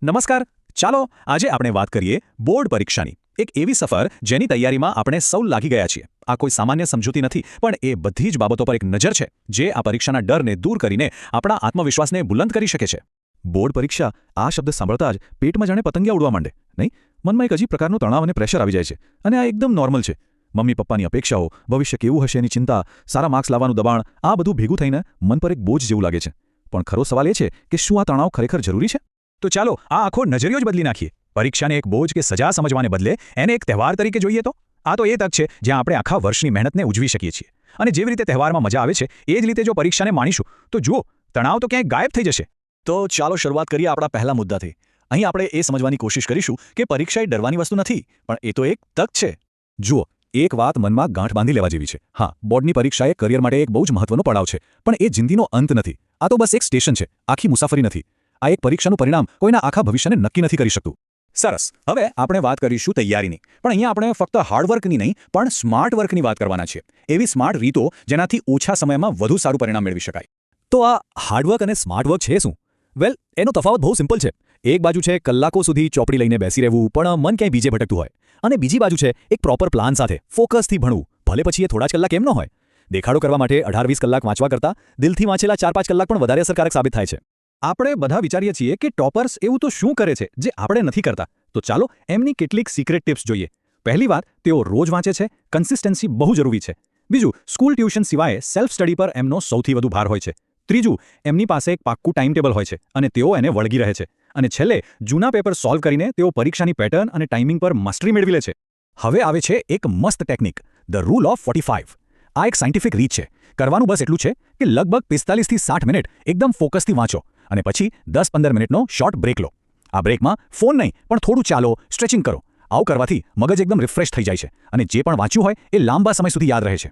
નમસ્કાર. ચાલો આજે આપણે વાત કરીએ બોર્ડ પરીક્ષાની. એક એવી સફર જેની તૈયારીમાં આપણે સૌ લાગી ગયા છીએ. આ કોઈ સામાન્ય સમજૂતી નથી, પણ એ બધી જ બાબતો પર એક નજર છે જે આ પરીક્ષાના ડરને દૂર કરીને આપણા આત્મવિશ્વાસને બુલંદ કરી શકે છે. બોર્ડ પરીક્ષા આ શબ્દ સાંભળતા જ પેટમાં જાણે પતંગિયા ઉડવા માંડે, નહીં? મનમાં એક અજીબ પ્રકારનું તણાવ અને પ્રેશર આવી જાય છે, અને આ એકદમ નોર્મલ છે. મમ્મી પપ્પાની અપેક્ષાઓ, ભવિષ્ય કેવું હશે એની ચિંતા, સારા માર્ક્સ લાવવાનું દબાણ, આ બધું ભેગું થઈને મન પર એક બોજ જેવું લાગે છે. પણ ખરો સવાલ એ છે કે શું આ તણાવ ખરેખર જરૂરી છે? તો ચાલો આ આખો નજરિયો જ બદલી નાખીએ. પરીક્ષાને એક બોજ કે સજા સમજવાને બદલે એને એક તહેવાર તરીકે જોઈએ તો આ તો એ તક છે જ્યાં આપણે આખા વર્ષની મહેનતને ઉજવી શકીએ છીએ. અને જેવી રીતે તહેવારમાં મજા આવે છે એ જ રીતે જો પરીક્ષાને માણીશું તો જુઓ, તણાવ તો ક્યાંય ગાયબ થઈ જશે. તો ચાલો શરૂઆત કરીએ આપણા પહેલા મુદ્દાથી. અહીં આપણે એ સમજવાની કોશિશ કરીશું કે પરીક્ષા એ ડરવાની વસ્તુ નથી, પણ એ તો એક તક છે. જુઓ, એક વાત મનમાં ગાંઠ બાંધી લેવા જેવી છે. હા, બોર્ડની પરીક્ષા એ કરિયર માટે એક બહુ જ મહત્વનો પડાવ છે, પણ એ જિંદગીનો અંત નથી. આ તો બસ એક સ્ટેશન છે, આખી મુસાફરી નથી. આ એક પરીક્ષાનું પરિણામ કોઈના આખા ભવિષ્યને નક્કી નથી કરી શકતું. સરસ, હવે આપણે વાત કરીશું તૈયારીની. પણ અહીંયા આપણે ફક્ત હાર્ડવર્કની નહીં, પણ સ્માર્ટ વર્કની વાત કરવાના છીએ. એવી સ્માર્ટ રીતો જેનાથી ઓછા સમયમાં વધુ સારું પરિણામ મેળવી શકાય. તો આ હાર્ડવર્ક અને સ્માર્ટ વર્ક છે શું? વેલ, એનો તફાવત બહુ સિમ્પલ છે. એક બાજુ છે કલાકો સુધી ચોપડી લઈને બેસી રહેવું પણ મન ક્યાંય બીજે ભટકતું હોય, અને બીજી બાજુ છે એક પ્રોપર પ્લાન સાથે ફોકસથી ભણવું, ભલે પછી એ થોડા જ કલાક કેમ ન હોય. દેખાડો કરવા માટે 18-20 કલાક વાંચવા કરતાં દિલથી વાંચેલા 4-5 કલાક પણ વધારે અસરકારક સાબિત થાય છે. આપણે બધા વિચારીએ છીએ કે ટોપર્સ એવું તો શું કરે છે જે આપણે નથી કરતા. તો ચાલો એમની કેટલીક સિક્રેટ ટિપ્સ જોઈએ. પહેલી વાત, તેઓ રોજ વાંચે છે. કન્સિસ્ટન્સી બહુ જરૂરી છે. બીજું, સ્કૂલ ટ્યુશન સિવાય સેલ્ફ સ્ટડી પર એમનો સૌથી વધુ ભાર હોય છે. ત્રીજું, એમની પાસે એક પાક્કું ટાઈમ ટેબલ હોય છે અને તેઓ એને વળગી રહે છે. અને છેલ્લે, જૂના પેપર સોલ્વ કરીને તેઓ પરીક્ષાની પેટર્ન અને ટાઈમિંગ પર માસ્ટરી મેળવી લે છે. હવે આવે છે એક મસ્ત ટેકનિક, ધ રૂલ ઓફ 45. આ એક સાયન્ટિફિક રીત છે. કરવાનું બસ એટલું છે કે લગભગ 45 થી 60 મિનિટ એકદમ ફોકસથી વાંચો, અને પછી 10-15 મિનિટનો શોર્ટ બ્રેક લો. આ બ્રેકમાં ફોન નહીં, પણ થોડું ચાલો, સ્ટ્રેચિંગ કરો. આવું કરવાથી મગજ એકદમ રિફ્રેશ થઈ જાય છે, અને જે પણ વાંચ્યું હોય એ લાંબા સમય સુધી યાદ રહે છે.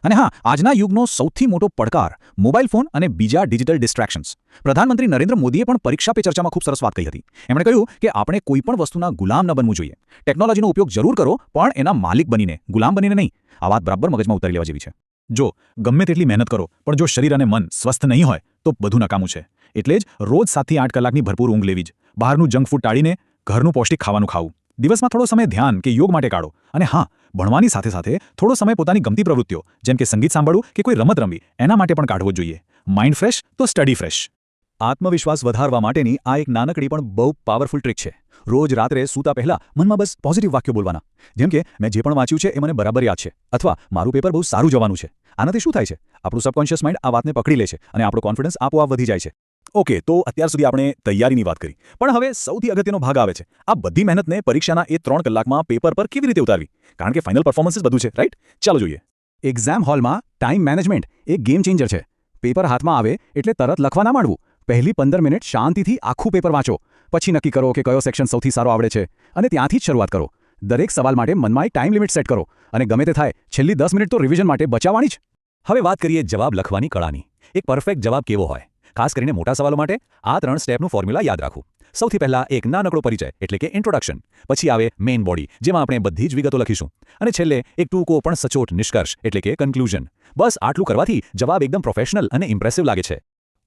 અને હા, આજના યુગનો સૌથી મોટો પડકાર મોબાઈલ ફોન અને બીજા ડિજિટલ ડિસ્ટ્રેક્શન્સ. પ્રધાનમંત્રી નરેન્દ્ર મોદીએ પણ પરીક્ષા પે ચર્ચામાં ખૂબ સરસ વાત કહી હતી. એમણે કહ્યું કે આપણે કોઈ પણ વસ્તુના ગુલામ ન બનવું જોઈએ. ટેકનોલોજીનો ઉપયોગ જરૂર કરો, પણ એના માલિક બનીને, ગુલામ બનીને નહીં. આ વાત બરાબર મગજમાં ઉતારી લેવા જેવી છે. જો ગમે તેટલી મહેનત કરો, પણ જો શરીર અને મન સ્વસ્થ નહીં હોય તો બધું નકામું છે. એટલે જ રોજ 7 થી 8 કલાકની ભરપૂર ઊંઘ લેવી જ. બહારનું જંક ફૂડ ટાળીને ઘરનું પૌષ્ટિક ખાવાનું ખાવું. દિવસમાં થોડો સમય ધ્યાન કે યોગ માટે કાઢો. અને હા, ભણવાની સાથે સાથે થોડો સમય પોતાની ગમતી પ્રવૃત્તિઓ, જેમ કે સંગીત સાંભળવું કે કોઈ રમત રમવી, એના માટે પણ કાઢવો જોઈએ. માઇન્ડ ફ્રેશ તો સ્ટડી ફ્રેશ. આત્મવિશ્વાસ વધારવા માટેની આ એક નાનકડી પણ બહુ પાવરફુલ ટ્રીક છે. રોજ રાત્રે સૂતા પહેલા મનમાં બસ પોઝિટિવ વાક્યો બોલવાના. જેમ કે મેં જે પણ વાંચ્યું છે એ મને બરાબર યાદ છે, અથવા મારું પેપર બહુ સારું જવાનું છે. આનાથી શું થાય છે? આપણું સબકોન્શિયસ માઇન્ડ આ વાતને પકડી લે છે અને આપણો કોન્ફિડન્સ આપોઆપ વધી જાય છે. ઓકે, તો અત્યાર સુધી આપણે તૈયારીની વાત કરી, પણ હવે સૌથી અગત્યનો ભાગ આવે છે. આ બધી મહેનતને પરીક્ષાના એ 3 કલાકમાં પેપર પર કેવી રીતે ઉતારવી? કારણ કે ફાઇનલ પરફોર્મન્સ જ બધું છે, રાઈટ? ચાલો જોઈએ. એક્ઝામ હોલમાં ટાઈમ મેનેજમેન્ટ એક ગેમ ચેન્જર છે. પેપર હાથમાં આવે એટલે તરત લખવા ના માંડવું. પહેલી 15 મિનિટ શાંતિથી આખું પેપર વાંચો. પછી નક્કી કરો કે કયો સેક્શન સૌથી સારો આવડે છે, અને ત્યાંથી જ શરૂઆત કરો. દરેક સવાલ માટે મનમાં એક ટાઈમ લિમિટ સેટ કરો, અને ગમે તે થાય છેલ્લી 10 મિનિટ તો રિવિઝન માટે બચાવવાની જ. હવે વાત કરીએ જવાબ લખવાની કળાની. એક પરફેક્ટ જવાબ કેવો હોય? ખાસ કરીને મોટા સવાલો માટે આ 3 સ્ટેપનું ફોર્મ્યુલા યાદ રાખવું. સૌથી પહેલા એક નાનકડો પરિચય એટલે કે ઇન્ટ્રોડક્શન. પછી આવે મેઇન બોડી, જેમાં આપણે બધી જ વિગતો લખીશું. અને છેલ્લે એક ટૂંકો પણ સચોટ નિષ્કર્ષ એટલે કે કન્ક્લુઝન. બસ આટલું કરવાથી જવાબ એકદમ પ્રોફેશનલ અને ઇમ્પ્રેસિવ લાગે છે.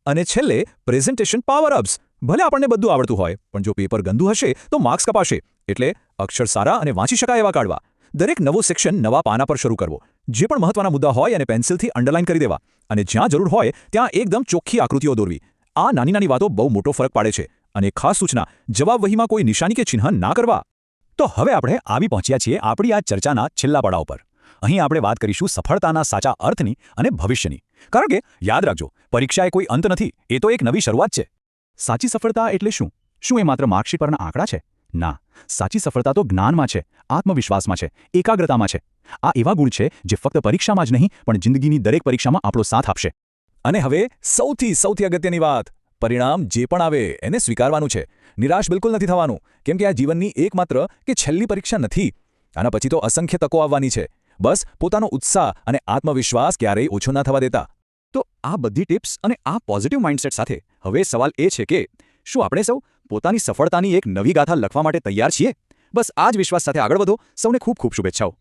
અને છેલ્લે પ્રેઝન્ટેશન પાવર અપ્સ. ભલે આપણને બધું આવડતું હોય, પણ જો પેપર ગંદુ હશે તો માર્ક્સ કપાશે. એટલે અક્ષર સારા અને વાંચી શકાય એવા કાઢવા. દરેક નવો સેક્શન નવા પાના પર શરૂ કરવો. જે પણ મહત્વના મુદ્દા હોય એને પેન્સિલથી અંડરલાઇન કરી દેવા, અને જ્યાં જરૂર હોય ત્યાં એકદમ ચોખ્ખી આકૃતિઓ દોરવી. આ નાની નાની વાતો બહુ મોટો ફરક પાડે છે. અને ખાસ સૂચના, જવાબ વહીમાં કોઈ નિશાની કે ચિહ્ન ના કરવા. તો હવે આપણે આવી પહોંચ્યા છીએ આપણી આ ચર્ચાના છેલ્લા પડાવ પર. અહીં આપણે વાત કરીશું સફળતાના સાચા અર્થની અને ભવિષ્યની. કારણ કે યાદ રાખજો, પરીક્ષા એ કોઈ અંત નથી, એ તો એક નવી શરૂઆત છે. સાચી સફળતા એટલે શું? શું એ માત્ર માર્કશીટ પરના આંકડા છે? ના, સાચી સફળતા તો જ્ઞાનમાં છે, આત્મવિશ્વાસમાં છે, એકાગ્રતામાં છે. આ એવા ગુણ છે જે ફક્ત પરીક્ષામાં જ નહીં, પણ જિંદગીની દરેક પરીક્ષામાં આપણો સાથ આપશે. અને હવે સૌથી અગત્યની વાત, પરિણામ જે પણ આવે એને સ્વીકારવાનું છે. નિરાશ બિલકુલ નથી થવાનું, કેમ કે આ જીવનની એકમાત્ર કે છેલ્લી પરીક્ષા નથી. આના પછી તો અસંખ્ય તકો આવવાની છે. બસ પોતાનો ઉત્સાહ અને આત્મવિશ્વાસ ક્યારેય ઓછો ના થવા દેતા. તો આ બધી ટિપ્સ અને આ પોઝિટિવ માઇન્ડસેટ સાથે હવે સવાલ એ છે કે શું આપણે સૌ પોતાની સફળતાની એક નવી ગાથા લખવા માટે તૈયાર છીએ? બસ આ જ વિશ્વાસ સાથે આગળ વધો. સૌને ખૂબ ખૂબ શુભેચ્છાઓ.